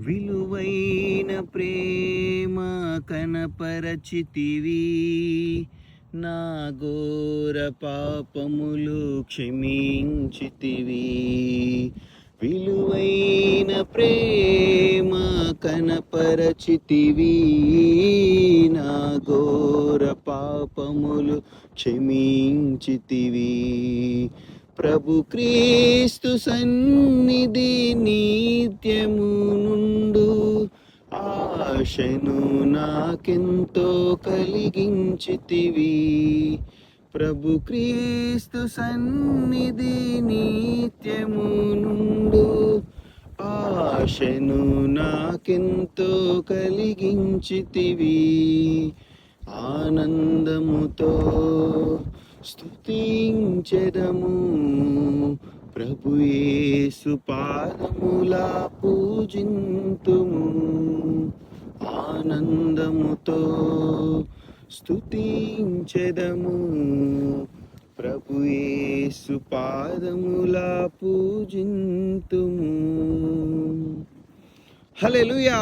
విలువైన ప్రేమ కనపరచితివి, నా ఘోర పాపములు క్షమించితివి. విలువైన ప్రేమ కనపరచితివి, నా ఘోర పాపములు క్షమించితివి. ప్రభు క్రీస్తు సన్నిధి నిత్యము నుండు ఆశను నాకెంతో కలిగించితివి. ప్రభు క్రీస్తు సన్నిధి నిత్యము నుండు ఆశను నాకెంతో కలిగించితివి. ఆనందముతో స్తుతించెదము, ప్రభు యేసు పాదములా పూజింతుము. ఆనందముతో స్తుతించెదము, ప్రభు యేసు పాదములా పూజింతుము. హల్లెలూయా.